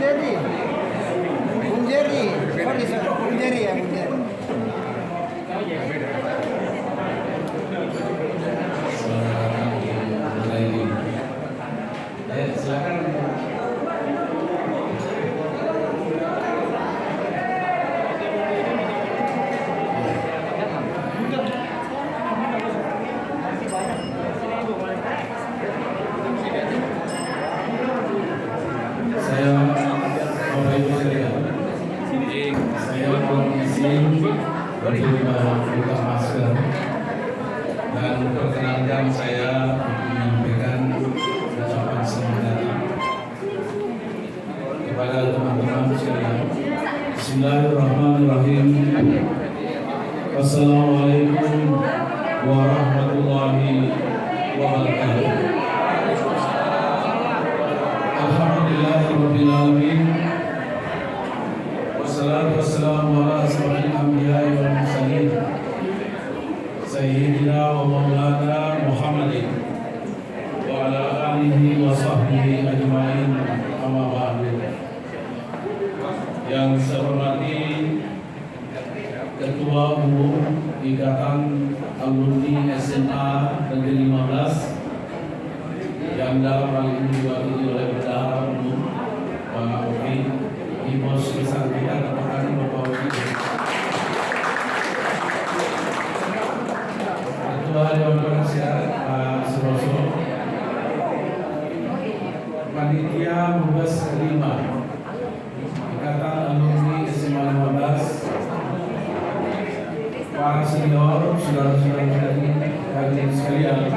Jerry. Bung Jerry. Sorry, Bung Jerry ya, Bung Jerry. Silakan. Saya Bapak Ibu sekalian, saya mohon izin menerima buka masker dan perkenankan saya menyampaikan ucapan selamat datang kepada teman-teman sekalian. Bismillahirrahmanirrahim. Assalamualaikum warahmatullahi wabarakatuh. Alhamdulillahirabbil alamin. Wassalatu wassalamu ala asyrofil anbiya'i wal mursalin. Sayyidina wa maulana Muhammadin wa ala alihi wa sahbihi ajma'in. Amma ba'du. Yang saya hormati Ketua Umum Ikatan Alumni SMA Negeri 15 yang dalam hal ini diwakili oleh Bendahara Umum Pak Oki, Ibu sebesar kita katakan Bapak Oki, Ketua Dewan Penasihat Pak Suroso, Panitia Mubas 5 Ikatan Alumni SMA 15, para senior, saudara-saudara hadirin sekalian.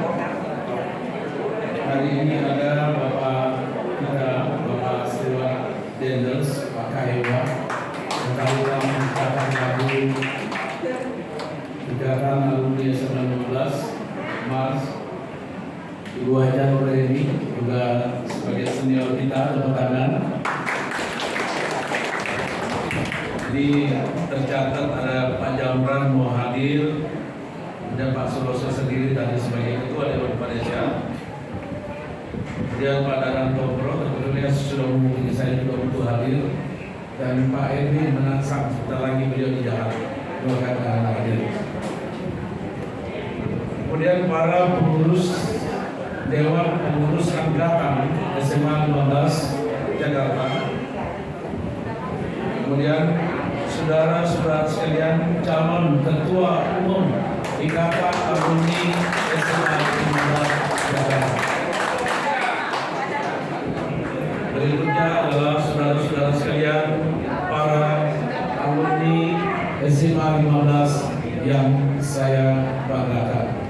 Hari ini ada Bapak kita, Bapak Stewart Dendels, Pak Kahewa, Ketua Ikatan Lagu Ikatan Alumni SMA 15, Mas Ibu Haja Nureni, juga sebagai senior kita, tepuk tangan. Jadi tercatat ada Pak Jamran mau hadir dan Pak Suroso sendiri tadi sebagai Ketua Dewan Penasihat. Kemudian Pak Daranto Pro tentunya sudah menghubungi saya juga untuk hadir, dan Pak Edi Menansang sebentar lagi beliau di Jakarta juga akan hadir. Kemudian para pengurus Dewan Pengurus Angkatan SMA 15 Jakarta. Kemudian saudara-saudara sekalian, calon Ketua Umum Ikatan Alumni SMA 15 Jakarta. Berikutnya adalah saudara-saudara sekalian, para alumni SMA 15 yang saya banggakan.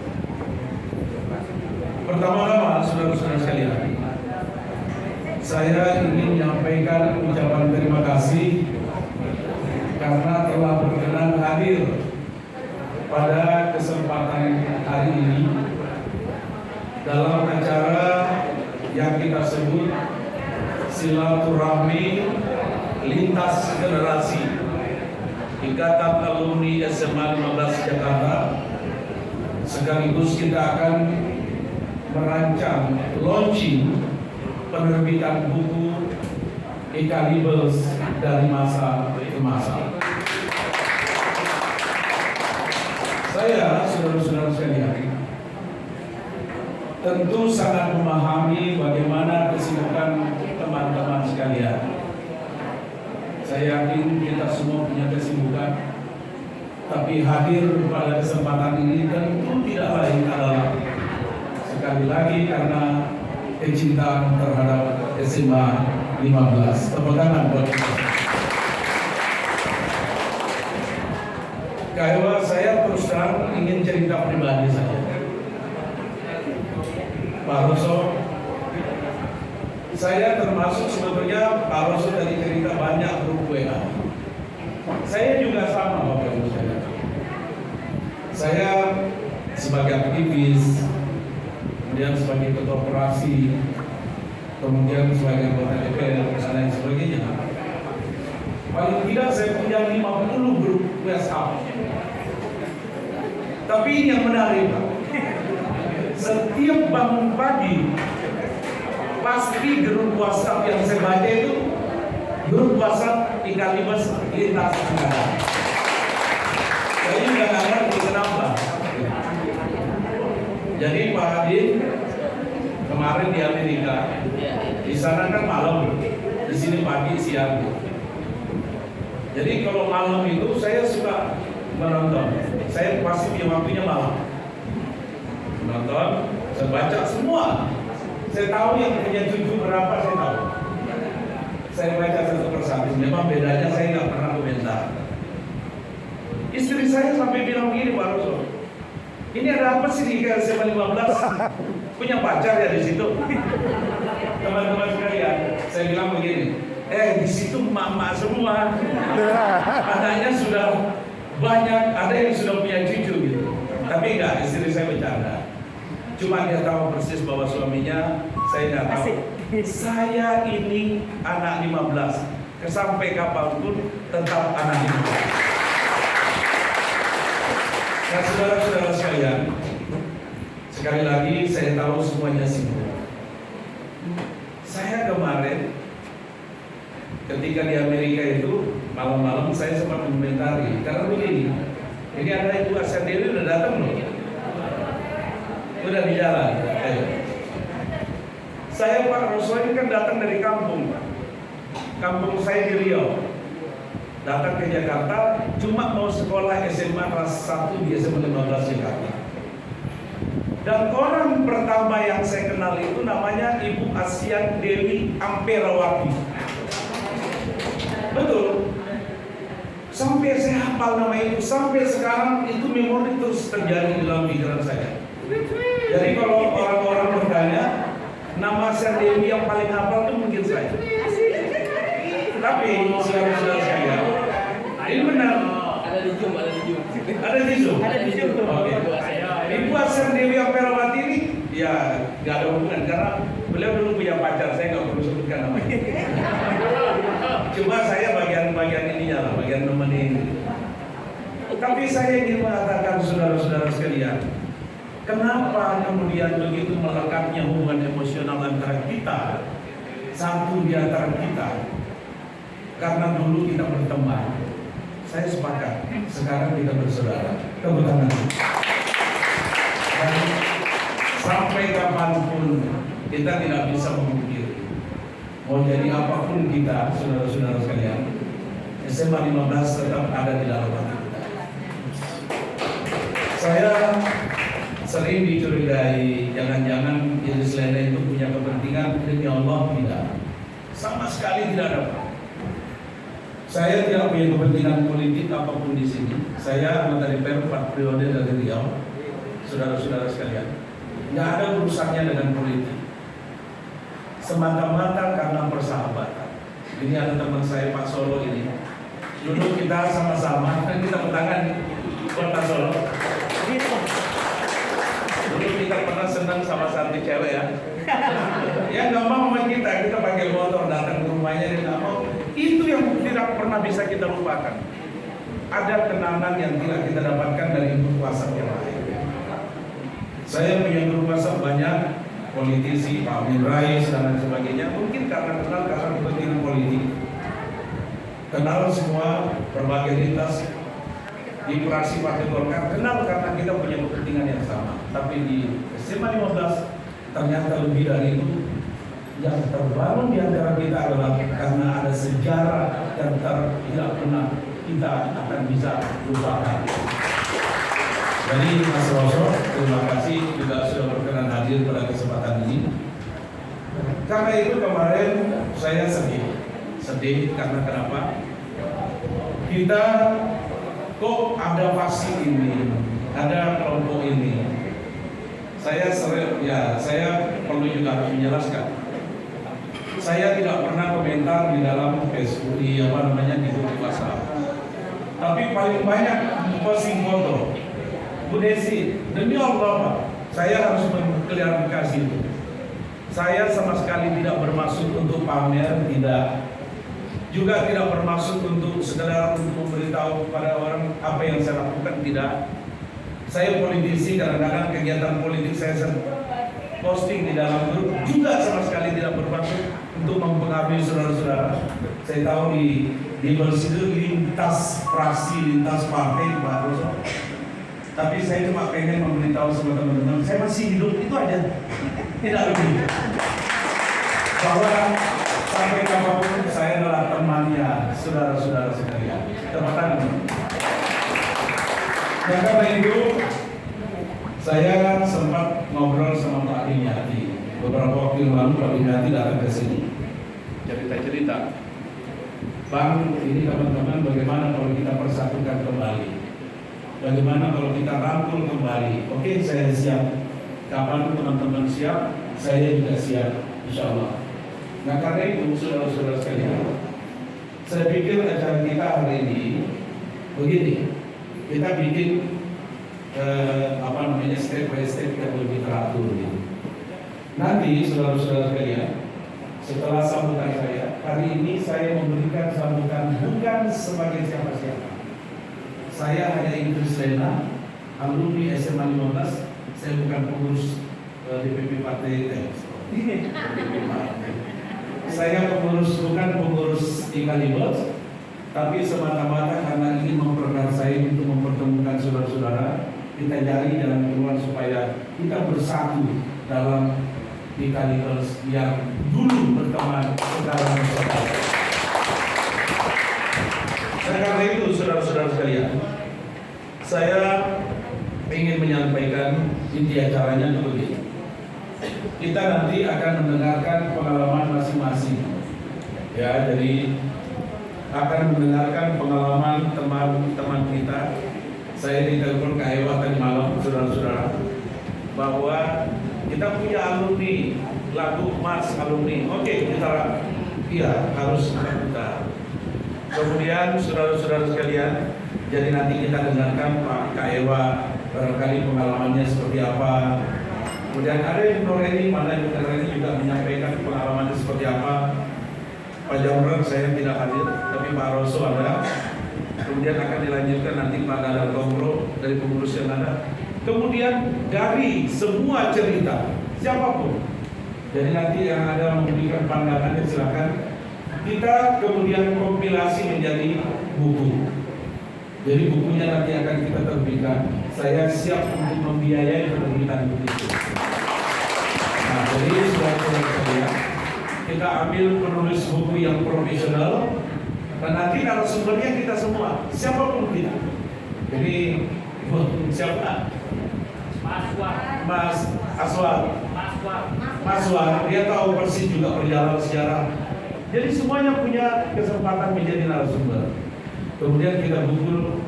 Pertama-tama, saudara-saudara sekalian, saya ingin menyampaikan ucapan terima kasih karena telah berkenan hadir pada kesempatan hari ini dalam acara yang kita sebut silaturahmi lintas generasi Ikatan Alumni SMA 15 Jakarta. Sekaligus kita akan merancang launching penerbitan buku Ikalibels dari masa ke masa. Saya, saudara-saudara sekalian, tentu sangat memahami bagaimana kesibukan teman-teman sekalian. Saya yakin kita semua punya kesibukan, tapi hadir pada kesempatan ini tentu tidak lain adalah sekali lagi karena kecintaan terhadap SMA 15. Tepuk tangan buat kita. Kalau saya terus terang ingin cerita pribadi saja. Pak Roso, saya termasuk sebetulnya Pak Roso dari cerita banyak grup WA. Saya juga sama Bapak Ibu sekalian. Saya sebagai aktivis, kemudian sebagai ketua operasi, kemudian sebagai anggota DPR dan lain sebagainya. Paling tidak saya punya 50 grup WhatsApp. Tapi ini yang menarik, setiap bangun pagi pasti grup WhatsApp yang saya baca itu Grup WhatsApp ikan libas lintas negara. Saya juga nggak ngerti kenapa. Jadi Pak Adin kemarin di Amerika, di sana kan malam, di sini pagi siang. Jadi kalau malam itu saya suka menonton. Saya pasti punya waktunya malam. Menonton, saya baca semua. Saya tahu yang punya cucu berapa, saya tahu. Saya baca satu persatu. Memang bedanya saya nggak pernah komentar. Istri saya sampai bilang begini, Pak Roso, ini ada apa sih di SMA 15? Punya pacar ya di situ? Teman-teman sekalian, saya bilang begini, di situ mama semua. Anaknya sudah banyak, ada yang sudah punya cucu gitu. Tapi enggak, istri saya bercanda. Cuma dia tahu persis bahwa suaminya, saya nggak tahu. Saya ini anak 15, sampai kapanpun tetap anak 15. Nah, saudara-saudara sekalian, sekali lagi saya tahu semuanya sibuk. Saya kemarin ketika di Amerika itu malam-malam saya sempat mengomentari karena begini, ini ada Ibu Asya Dewi udah datang loh, udah di jalan. Saya Pak Roso ini kan datang dari kampung saya di Riau, datang ke Jakarta cuma mau sekolah SMA kelas 1 di SMA 15 Jakarta. Dan orang pertama yang saya kenal itu namanya Ibu Asya Dewi Amperawati. Betul. Sampai saya hafal nama itu, sampai sekarang itu memori terus terjadi dalam pikiran saya. Jadi kalau orang-orang bertanya, nama Asya Dewi yang paling hafal itu mungkin saya. Tapi saudara-saudara saya, ini benar. Ada di Zoom. Oke. Ibu Asya Dewi Amperawati ini ya nggak ada hubungan karena beliau dulu punya pacar, saya nggak perlu sebutkan namanya. Cuma saya bagian ininya lah, bagian nemenin. Tapi saya ingin mengatakan saudara-saudara sekalian, kenapa kemudian begitu melekatnya hubungan emosional antara kita, satu di antara kita? Karena dulu kita berteman. Saya sepakat, sekarang kita bersaudara. Tepuk tangan. Dan sampai kapanpun kita tidak bisa memungkiri, mau jadi apapun kita, saudara-saudara sekalian, SMA 15 tetap ada di dalam hati kita. Saya sering dicurigai, jangan-jangan Iris Lena itu punya kepentingan demi Allah. Tidak, sama sekali tidak ada. Saya tidak punya kepentingan politik apapun di sini. Saya anggota DPR 4 periode dari Riau, saudara-saudara sekalian. Nggak ada urusannya dengan politik. Semata-mata karena persahabatan. Ini ada teman saya Pak Solo ini. Dulu kita sama-sama, kan kita bertangan Kota Solo. Dulu kita pernah senang sama satu cewek ya. Ya nggak mau sama kita pakai motor datang ke rumahnya dia nggak mau. Itu yang tidak pernah bisa kita lupakan. Ada kenangan yang tidak kita dapatkan dari grup WhatsApp yang lain. Saya punya grup WhatsApp banyak, politisi, Pak Amin Rais dan lain sebagainya. Mungkin karena kepentingan politik. Kenal semua berbagai lintas di fraksi Partai Golkar. Kenal karena kita punya kepentingan yang sama. Tapi di SMA 15 ternyata lebih dari itu. Yang terbangun di antara kita adalah karena ada sejarah yang tidak pernah kita akan bisa lupakan. Jadi Mas Roso, terima kasih juga sudah berkenan hadir pada kesempatan ini. Karena itu kemarin saya sedih karena kenapa? Kita kok ada faksi ini, ada kelompok ini. Saya perlu juga harus menjelaskan. Saya tidak pernah komentar di dalam Facebook di grup WhatsApp. Tapi paling banyak posting foto. Bu Desi, demi Allah Pak, saya harus mengklarifikasi itu. Saya sama sekali tidak bermaksud untuk pamer, tidak. Juga tidak bermaksud untuk sekedar untuk memberitahu kepada orang apa yang saya lakukan, tidak. Saya politisi, kadang-kadang kegiatan politik saya posting di dalam grup juga sama sekali tidak bermaksud untuk mempengaruhi saudara-saudara. Saya tahu di Bersidu lintas fraksi, lintas partai Pak Roso. Tapi saya cuma pengen memberitahu sama teman-teman, saya masih hidup, itu aja. Tidak lebih. Bahwa sampai kapanpun saya adalah temannya saudara-saudara sekalian. Tepuk tangan. Dan karena itu, saya sempat ngobrol sama Pak Dimyati beberapa waktu yang lalu. Pak Dimyati datang ke sini cerita-cerita, Bang, ini teman-teman bagaimana kalau kita persatukan kembali, bagaimana kalau kita rangkul kembali. Oke, saya siap. Kapan teman-teman siap, saya juga siap, insya Allah. Nah karena itu saudara-saudara sekalian, saya pikir acara kita hari ini begini, kita bikin step by step yang lebih teratur gitu. Nanti saudara-saudara sekalian, setelah sambutan saya, hari ini saya memberikan sambutan bukan sebagai siapa-siapa. Saya hanya Idris Lena, alumni SMA 15. Saya bukan pengurus DPP Partai Saya bukan pengurus Ikalibos, tapi semata-mata karena ingin memperkenalkan saya untuk mempertemukan saudara-saudara. Kita cari jalan keluar supaya kita bersatu dalam Ikalibos yang dulu berteman sekarang bersatu. Karena itu saudara-saudara sekalian, saya ingin menyampaikan inti acaranya begini. Kita nanti akan mendengarkan pengalaman masing-masing. Ya, jadi akan mendengarkan pengalaman teman-teman kita. Saya ditelepon Kak Ewa tadi malam, saudara-saudara, bahwa kita punya alumni lagu Mas alumni. Oke, kita harus kita. Kemudian saudara-saudara sekalian, jadi nanti kita dengarkan Kak Ewa barangkali pengalamannya seperti apa. Kemudian ada yang Nureni, mana yang Nureni juga menyampaikan pengalamannya seperti apa. Pak Jamran saya tidak hadir, tapi Pak Roso ada. Kemudian akan dilanjutkan nanti Pak Dadang Tongro dari pengurus yang ada. Kemudian dari semua cerita siapapun, jadi nanti yang ada memberikan pandangannya silakan. Kita kemudian kompilasi menjadi buku. Jadi bukunya nanti akan kita terbitkan. Saya siap untuk membiayai penerbitan buku itu. Nah, jadi saudara-saudara sekalian, kita ambil penulis buku yang profesional, dan nanti narasumbernya kita semua, siapapun kita. Jadi siapa? Mas Aswar, dia tahu persis juga perjalanan sejarah. Jadi semuanya punya kesempatan menjadi narasumber. Kemudian kita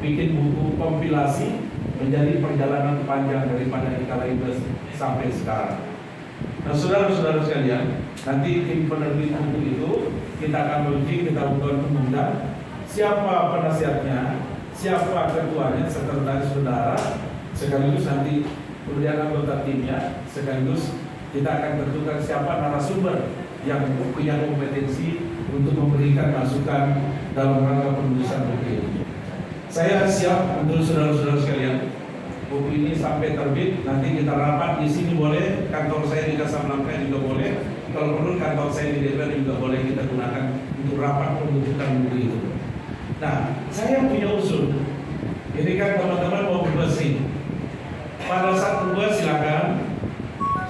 bikin buku kompilasi menjadi perjalanan panjang daripada Ikalibos sampai sekarang. Nah, saudara-saudara sekalian, nanti tim penerbit buku itu kita akan launching, kita undang siapa penasihatnya, siapa ketuanya, sekretaris saudara, sekaligus nanti kemudian anggota timnya, sekaligus kita akan tentukan siapa narasumber yang punya kompetensi untuk memberikan masukan dalam rangka penulisan buku ini. Saya siap untuk saudara-saudara sekalian. Buku ini sampai terbit, nanti kita rapat di sini boleh, kantor saya di Kasablanca juga boleh. Kalau perlu kantor saya di DPR juga boleh kita gunakan untuk rapat pembentukan buku itu. Nah, saya punya usul. Ini kan teman-teman mau bersih. Pada saat kedua silakan.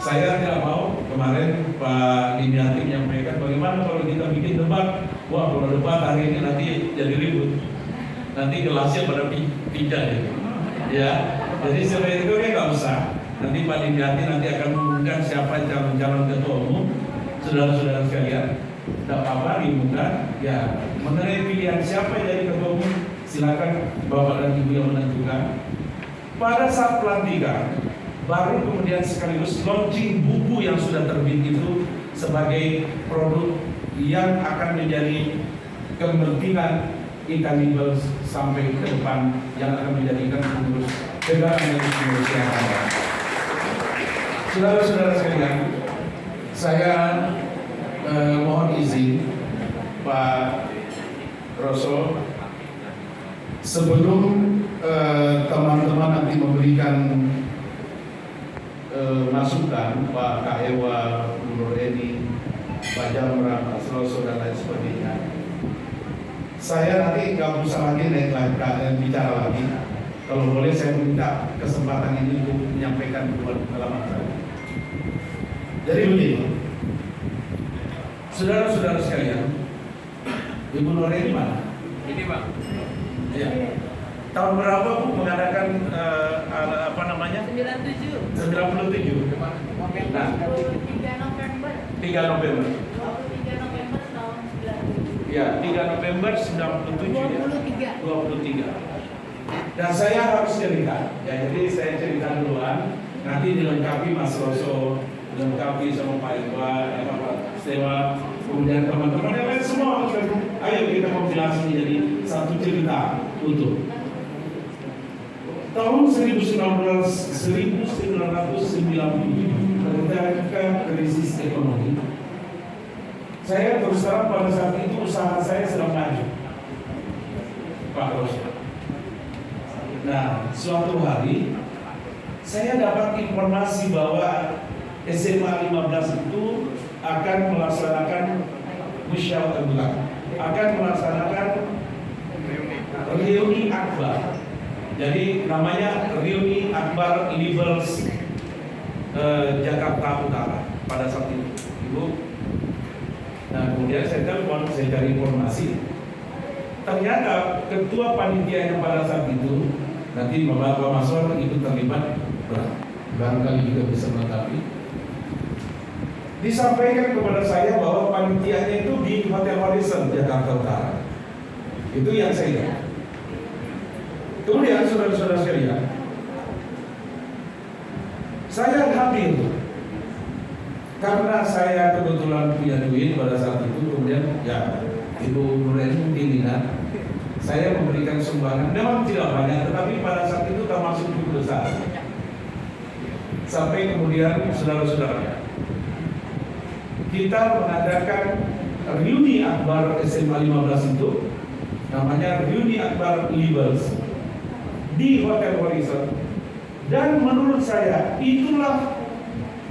Saya tidak mau. Kemarin Pak Dimyati menyampaikan bagaimana kalau kita bikin debat. Wah, kalau debat hari ini nanti jadi ribut. Nanti gelasnya pada pindah ya. Jadi seperti itu kan nggak usah. Nanti Pak Dimyati nanti akan mengumumkan siapa calon-calon ketua umum. Saudara-saudara sekalian, tidak apa-apa diumumkan. Ya, mengenai pilihan siapa yang jadi ketua umum, silakan Bapak dan Ibu yang menentukan. Pada saat pelantikan, baru kemudian sekaligus launching buku yang sudah terbit itu sebagai produk yang akan menjadi kepentingan Ikalibos sampai ke depan, yang akan menjadikan pengurus negara menjadi pengurus yang ada. Saudara-saudara sekalian, saya mohon izin Pak Roso, sebelum teman-teman nanti memberikan masukan, Pak Kak Ewa, Bu Nureni, Pak Jamran, Pak Rosso dan lain sebagainya. Saya nanti nggak usah lagi bicara lagi. Kalau boleh saya minta kesempatan ini untuk menyampaikan dua pengalaman saya. Jadi begini, saudara-saudara sekalian, Ibu Nore di mana? Ini Pak. Ya. Tahun berapa Bu mengadakan apa namanya? 97. 97. Nah, 3 November. 3 November. 23 November tahun 97. Ya, 3 November 97 ya. 23. 23. Dan saya harus cerita. Ya, jadi saya cerita duluan. Nanti dilengkapi Mas Rosso, dilengkapi sama Pak Iqbal, Pak Stewa, kemudian teman-teman yang lain semua. Ayo kita kompilasi jadi satu cerita utuh. Tahun 1997 ketika krisis ekonomi, saya terus terang pada saat itu usaha saya sedang maju, Pak Rosso. Nah, suatu hari saya dapat informasi bahwa SMA 15 itu akan melaksanakan musyawarah, akan melaksanakan reuni akbar. Jadi namanya reuni akbar Libers Jakarta Utara pada saat itu, Ibu. Nah, kemudian saya telepon, saya cari informasi. Ternyata ketua panitianya pada saat itu, nanti Bapak Masor itu terlibat, barangkali juga bisa melengkapi. Disampaikan kepada saya bahwa panitianya itu di Hotel Horizon Jakarta Utara. Itu yang saya lihat. Kemudian saudara-saudara sekalian, saya hadir karena saya kebetulan punya duit pada saat itu. Kemudian ya Ibu Nureni mungkin ingat, saya memberikan sumbangan, memang tidak banyak, tetapi pada saat itu termasuk cukup besar. Sampai kemudian saudara-saudara, kita mengadakan reuni akbar SMA 15 itu, namanya reuni akbar Libers di Hotel Horizon. Dan menurut saya itulah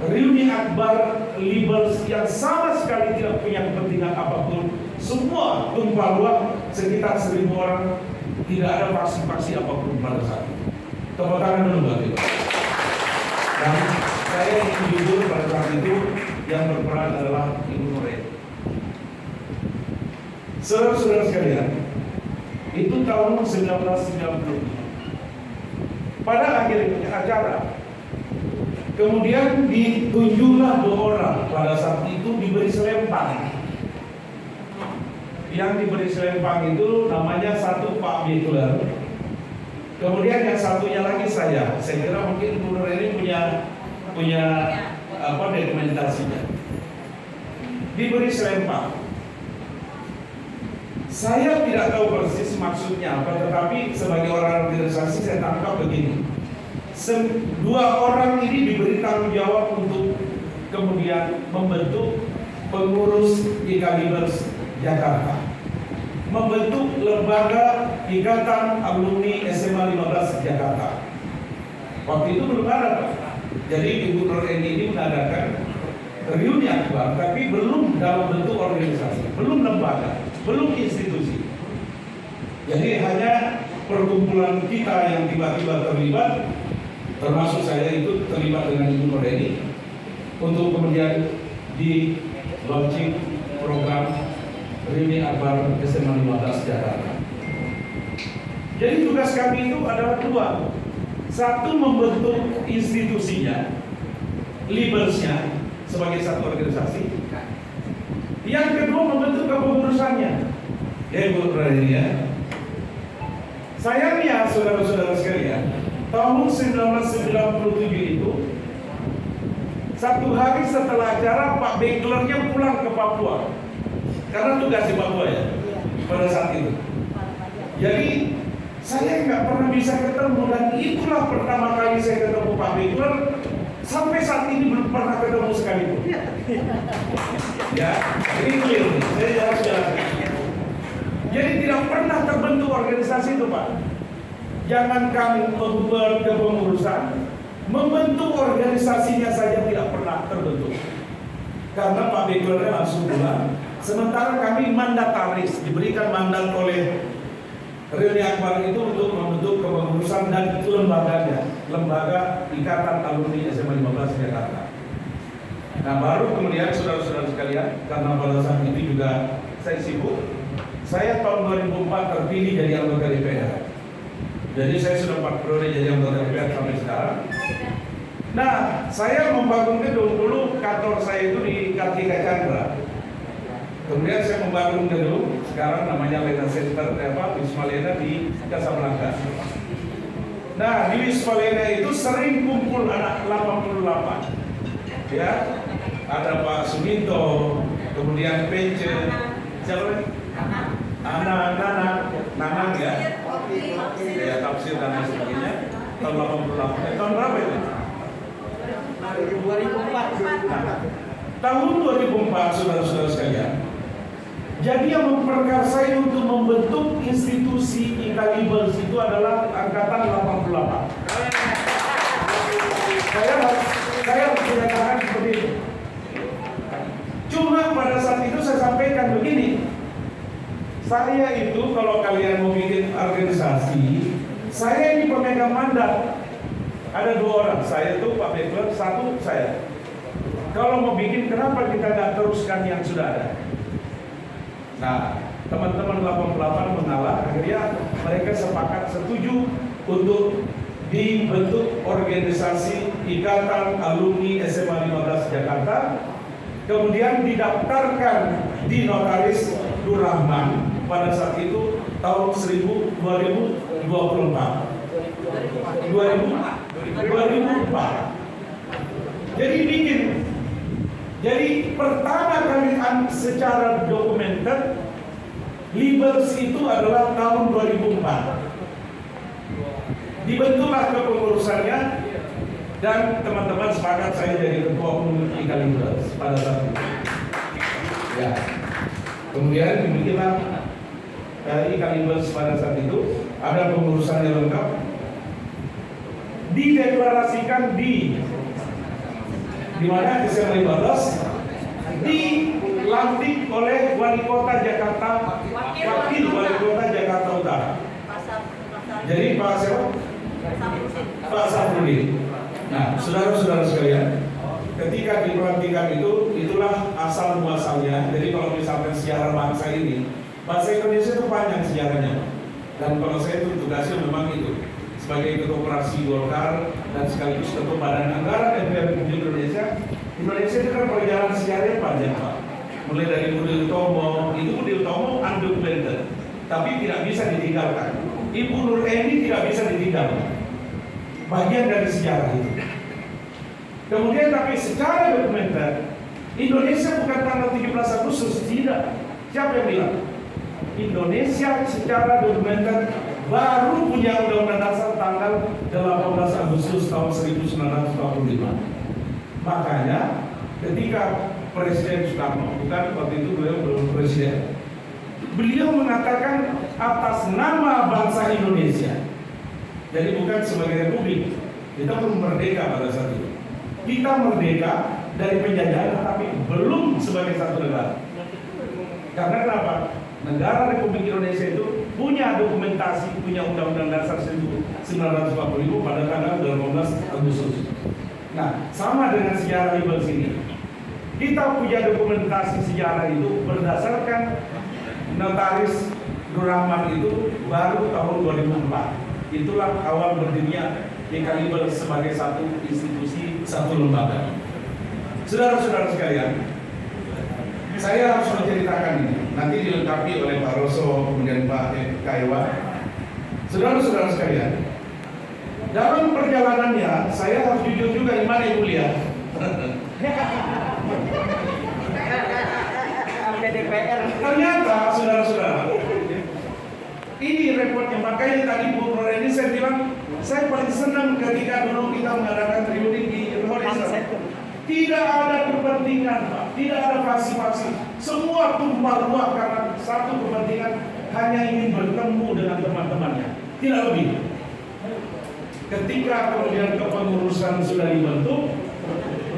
reuni akbar Libers yang sama sekali tidak punya kepentingan apapun. Semua tumpah ruah, sekitar 1.000 orang, tidak ada faksi-faksi apapun pada saat itu. Tepuk tangan dulu buat itu. Dan saya ingin jujur pada saat itu yang berperan adalah Ibu Nureni. Saudara-saudara sekalian, itu tahun 1990. Pada akhir acara, kemudian ditunjuklah 2 orang pada saat itu diberi selempang. Yang diberi selempang itu namanya satu Pak Butler, kemudian yang satunya lagi saya. Saya kira mungkin Bu Nureni punya apa dokumentasinya. Diberi selempang. Saya tidak tahu persis maksudnya apa, tetapi sebagai orang organisasi saya tangkap begini. 2 orang ini diberi tanggung jawab untuk kemudian membentuk pengurus Libers Jakarta, membentuk lembaga Ikatan Alumni SMA 15 Jakarta. Waktu itu belum ada, Pak. Jadi Ibu Nureni ini mengadakan reuni akbar, tapi belum dalam bentuk organisasi, belum lembaga, belum institusi. Jadi hanya perkumpulan kita yang tiba-tiba terlibat, termasuk saya itu terlibat dengan Ibu Nureni, untuk kemudian di launching program reuni akbar SMA 15 Jakarta. Jadi tugas kami itu adalah 2. Satu, membentuk institusinya, Libersnya sebagai satu organisasi. Yang kedua, membentuk kepengurusannya. Ya Ibu Nureni ya. Sayangnya saudara-saudara sekalian, tahun 1997 itu, 1 hari setelah acara, Pak Beklernya pulang ke Papua karena tugas di Papua ya pada saat itu. Jadi saya nggak pernah bisa ketemu, dan itulah pertama kali saya ketemu Pak Bekler. Sampai saat ini belum pernah ketemu sekalipun. Ya, ini clear nih, saya harus jelaskan. Jadi tidak pernah terbentuk organisasi itu, Pak. Jangankan membuat kepengurusan, membentuk organisasinya saja tidak pernah terbentuk. Karena Pak Beklernya langsung pulang, Sementara kami mandataris, diberikan mandat oleh Reuni Akbar itu untuk membentuk kepengurusan dan lembaganya, Lembaga Ikatan Alumni SMA 15 Jakarta. Nah, baru kemudian saudara-saudara sekalian, karena pada saat itu juga saya sibuk, saya tahun 2004 terpilih jadi anggota DPR. Jadi saya sudah 4 periode jadi anggota DPR sampai sekarang. Nah, saya membangun gedung dulu, kantor saya itu di Kartika Chandra. Kemudian saya membangun gedung, sekarang namanya Lena Center, Wisma Lena di Casablanca. Nah, di Wisma Lena itu sering kumpul anak 88. Ya, ada Pak Suminto, kemudian Pece, siapa? Nanang ya. Ya, tafsir dan lain sebagainya. Tahun 88. Tahun berapa itu? 2004. Nah, tahun 2004 saudara-saudara sekalian. Jadi yang memperkasai untuk membentuk institusi Ikalibels itu adalah angkatan 88. Saya harus menyatakan seperti itu. Cuma pada saat itu saya sampaikan begini. Saya itu kalau kalian mau bikin organisasi, saya ini pemegang mandat. Ada 2 orang, saya itu Pak Bekler, 1 saya. Kalau mau bikin, kenapa kita nggak teruskan yang sudah ada? Nah, teman-teman 88 mengalah, akhirnya mereka sepakat setuju untuk dibentuk organisasi Ikatan Alumni SMA 15 Jakarta, kemudian didaftarkan di Notaris Nur Rahman pada saat itu tahun 2024. Jadi pertama kali secara dokumenter Libels itu adalah tahun 2004. Dibentuklah kepengurusannya dan teman-teman sepakat saya jadi ketua umum Ikalibels pada saat itu. Ya. Kemudian dibikinlah Ikalibels pada saat itu, ada pengurusannya lengkap. Dideklarasikan di mana SMA 15, dilantik oleh Wali Kota Jakarta, Wakil Wali Kota Jakarta Utara. Jadi Pak siapa? Pak Safrudin. Nah, saudara-saudara sekalian, ketika di pelantikan itu, itulah asal muasalnya. Jadi kalau misalkan sejarah bangsa ini, bahasa Indonesia itu panjang sejarahnya. Dan kalau saya itu tugasnya memang itu sebagai ketua operasi Golkar dan sekaligus ketua Badan Anggaran MPR Republik Indonesia. Indonesia itu kan perjalanan sejarahnya panjang, Pak. Mulai dari Budi Utomo, itu Budi Utomo undocumented, tapi tidak bisa ditinggalkan. Ibu Nur Eni tidak bisa ditinggalkan. Bagian dari sejarah itu. Kemudian tapi secara dokumenter, Indonesia bukan tanggal 17 Agustus, tidak. Siapa yang bilang? Indonesia secara dokumenter baru punya Undang-Undang Dasar tanggal 18 Agustus tahun 1945. Makanya ketika Presiden Soekarno, bukan waktu itu beliau belum presiden, beliau mengatakan atas nama bangsa Indonesia. Jadi bukan sebagai republik, kita belum merdeka pada saat itu. Kita merdeka dari penjajahan, tapi belum sebagai satu negara. Karena kenapa? Negara Republik Indonesia itu punya dokumentasi, punya Undang-Undang Dasar 1945 pada tanggal 18 Agustus. Nah, sama dengan sejarah Libels ini. Kita punya dokumentasi sejarah itu berdasarkan Notaris Nur Rahman itu baru tahun 2004. Itulah awal berdirinya Ikalibels sebagai satu institusi, satu lembaga. Saudara-saudara sekalian, saya harus menceritakan ini. Nanti dilengkapi oleh Pak Rosso, kemudian Pak Kaiwa. Saudara-saudara sekalian, dalam perjalanannya saya harus jujur juga, di mana Ibu lihat. Ternyata saudara-saudara, ini repotnya. Makanya tadi Bu Nureni saya bilang, saya paling senang ketika dulu kita mengadakan reuni di Horizon. Tidak ada kepentingan, Pak. Tidak ada faksi-faksi. Semua tumpah ruah karena satu kepentingan, hanya ingin bertemu dengan teman-temannya. Tidak lebih. Ketika kemudian kepengurusan sudah dibentuk,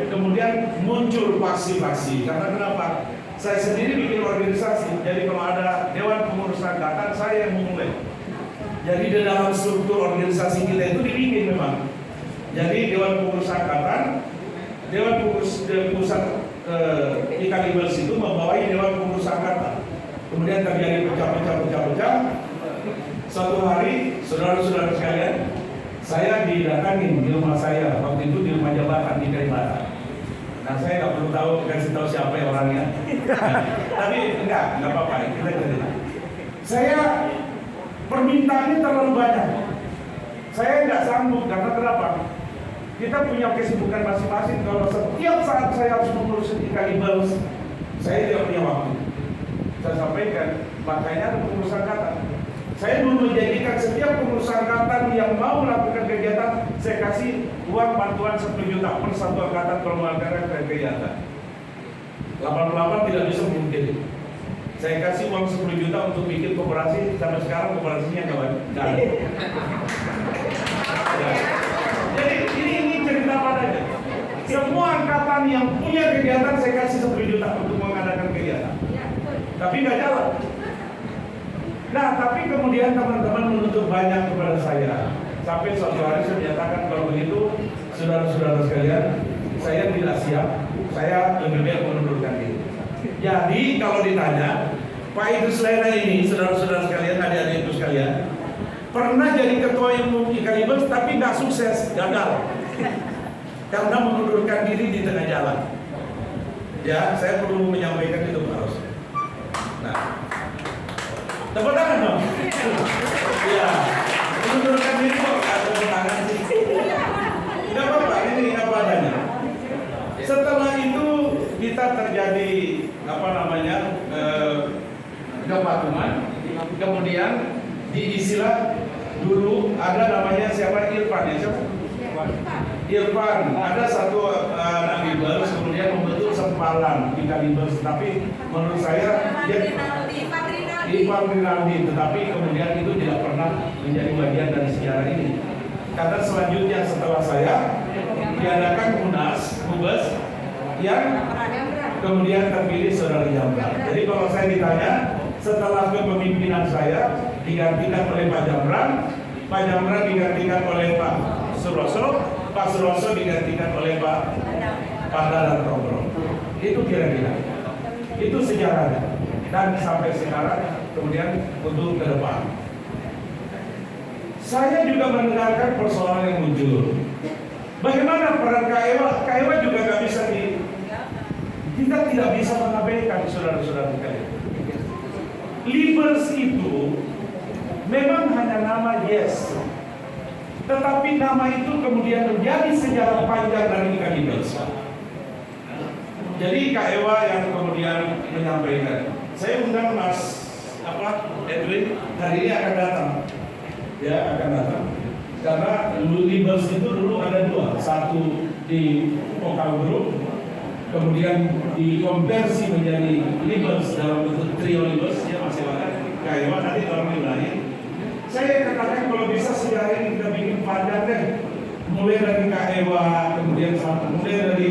kemudian muncul faksi-faksi. Karena kenapa? Saya sendiri bikin organisasi. Jadi kalau ada Dewan Pengurus Angkatan, saya yang memulai. Jadi di dalam struktur organisasi kita itu dibikin memang. Jadi Dewan Pengurus Angkatan, Dewan Pengurus Pusat Ikalibers itu membawai Dewan Pengurus Angkatan. Kemudian terjadi pecah-pecah. Suatu hari, saudara-saudara sekalian, saya didatangin di rumah saya. Waktu itu di rumah jabatan di Kalibata. Nah, saya nggak perlu kasih tahu siapa ya orangnya. Tapi nggak apa-apa. Kita cerita. Saya permintaannya terlalu banyak. Saya nggak sanggup karena kenapa? Kita punya kesibukan masing-masing. Kalau setiap saat saya harus mengurus Ikalibers, saya tidak punya waktu. Saya sampaikan, makanya ada pengurus angkatan. Saya dulu menjadikan setiap pengurus angkatan yang mau melakukan kegiatan, saya kasih uang bantuan 10 juta per satu angkatan kalau melakukan kegiatan. 88 tidak bisa mungkin. Saya kasih uang 10 juta untuk bikin koperasi, sampai sekarang koperasinya nggak ada. Ya. Jadi ini cerita padanya. Semua angkatan yang punya kegiatan saya kasih 10 juta untuk mengadakan kegiatan. Tapi nggak jalan. Nah, tapi kemudian teman-teman menuntut banyak kepada saya. Sampai suatu hari saya menyatakan kalau begitu, saudara-saudara sekalian, saya tidak siap. Saya lebih baik mengundurkan diri. Jadi kalau ditanya, Pak Idrus Laila ini, saudara-saudara sekalian, adik-adikku sekalian, pernah jadi ketua umum Ikalibers tapi nggak sukses, gagal. Karena mengundurkan diri di tengah jalan. Ya, saya perlu menyampaikan itu Pak Ros. Nah, tepuk tangan dong. Ya, mengundurkan diri kok tepuk tangan sih. Tidak apa-apa, ini apa adanya. Setelah itu kita terjadi kepatuhan. Kemudian diisilah dulu ada namanya siapa Irfan ya siapa? Irfan. Ada satu Ikalibers kemudian membentuk sempalan Ikalibers, tapi menurut saya dia Ivan Rinaldi, tetapi kemudian itu tidak pernah menjadi bagian dari sejarah ini. Karena selanjutnya setelah saya diadakan Mubes yang kemudian terpilih Saudara Jamran. Jadi kalau saya ditanya setelah kepemimpinan saya digantikan oleh Pak Jamran digantikan oleh Pak Suroso, Pak Suroso digantikan oleh Pak Dadan Tongro. Itu kira-kira. Itu sejarahnya. Dan sampai sekarang kemudian untuk ke depan. Saya juga mendengarkan persoalan yang muncul. Bagaimana peran KEWA juga nggak bisa kita tidak bisa mengabaikan saudara-saudara sekalian. Libers itu memang hanya nama yes, tetapi nama itu kemudian menjadi sejarah panjang dari Ikalibers. Jadi KEWA yang kemudian menyampaikan. Saya undang Mas Edwin hari ini akan datang. Ya, akan datang. Karena Libers itu dulu ada dua, satu di Vokal Group, kemudian dikonversi menjadi Libers dalam bentuk trio Libers, ya masih ada KEWA nanti orang diulangi. Saya katakan kalau bisa sejarah ini kita bikin panjang deh, mulai dari KEWA, kemudian mulai dari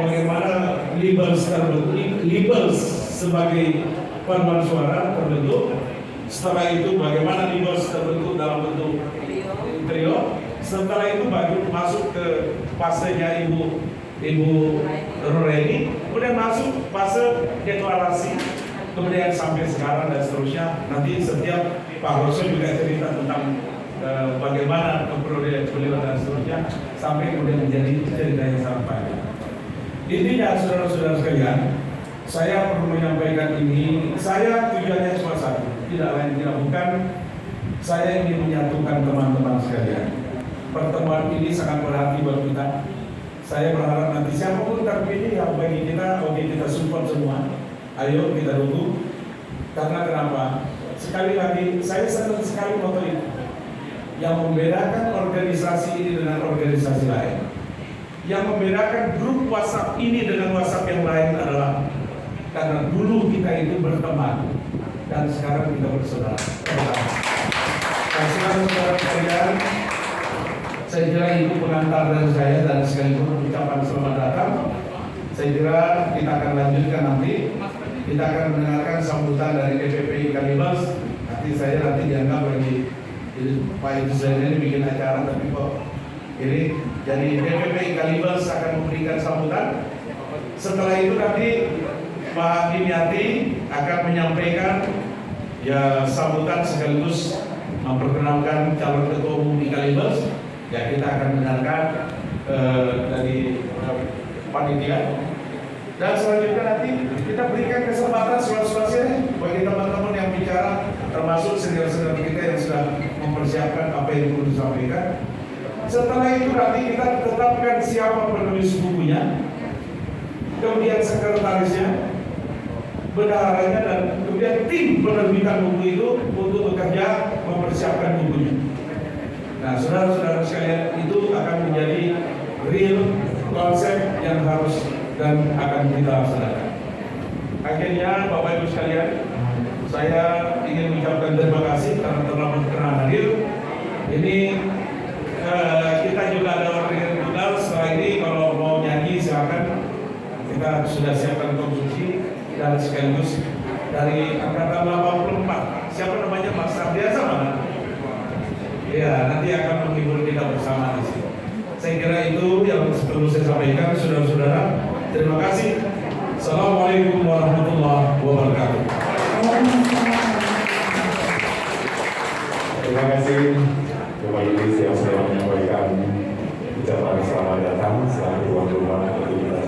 bagaimana Libers terbentuk, Libers sebagai paduan suara terbentuk. Setelah itu bagaimana Libers terbentuk dalam bentuk trio. Setelah itu masuk ke fasenya Ibu Roreni, kemudian masuk fase deklarasi, kemudian sampai sekarang dan seterusnya. Nanti setiap Pak Roso juga cerita tentang bagaimana kepribadian beliau dan seterusnya, sampai kemudian menjadi cerita yang sangat panjang. Intinya saudara-saudara sekalian, saya perlu menyampaikan ini. Saya tujuannya cuma satu, tidak lain tidak bukan. Saya ingin menyatukan teman-teman sekalian. Pertemuan ini sangat berarti buat kita. Saya berharap nanti siapapun terpilih yang bagi kita, oke kita support semua. Ayo kita dukung. Karena kenapa? Sekali lagi, saya senang sekali moto itu. Yang membedakan organisasi ini dengan organisasi lain. Yang membedakan grup WhatsApp ini dengan WhatsApp yang lain adalah karena dulu kita itu berteman dan sekarang kita bersaudara. Dan sekarang saudara sekalian, saya kira itu pengantar dari saya dan sekaligus ucapan selamat datang. Saya kira kita akan lanjutkan nanti. Kita akan mendengarkan sambutan dari DPP Kalibas. Nanti dianggap lagi Pak itu saya ini bikin acara, tapi kok ini jadi DPP Kalibas akan memberikan sambutan. Setelah itu nanti Pak Dimyati akan menyampaikan ya sambutan sekaligus memperkenalkan calon ketua umum di Kalibas. Ya kita akan mendengarkan dari panitia. Dan selanjutnya nanti kita berikan kesempatan seluas-luasnya bagi teman-teman yang bicara, termasuk senior-senior kita yang sudah mempersiapkan apa yang perlu disampaikan. Setelah itu nanti kita tetapkan siapa penulis bukunya, kemudian sekretarisnya, bendaharanya, dan kemudian tim penerbitan buku itu untuk bekerja mempersiapkan bukunya. Nah, saudara-saudara sekalian, itu akan menjadi real konsep yang harus dan akan kita laksanakan. Akhirnya, Bapak Ibu sekalian, saya ingin mengucapkan terima kasih karena telah berkenan hadir. Ini kita juga ada orang tunggal. Setelah ini kalau mau nyanyi silakan. Kita sudah siapkan konsumsi dan sekaligus dari angkatan 84. Siapa namanya, Mas Ardiasa mana? Ya, nanti akan menghibur kita bersama di sini. Saya kira itu yang perlu saya sampaikan, saudara-saudara. Terima kasih. Assalamualaikum warahmatullahi wabarakatuh. Terima kasih Bapak Idris yang sudah menyampaikan ucapan selamat datang selaku tuan rumah aktivitas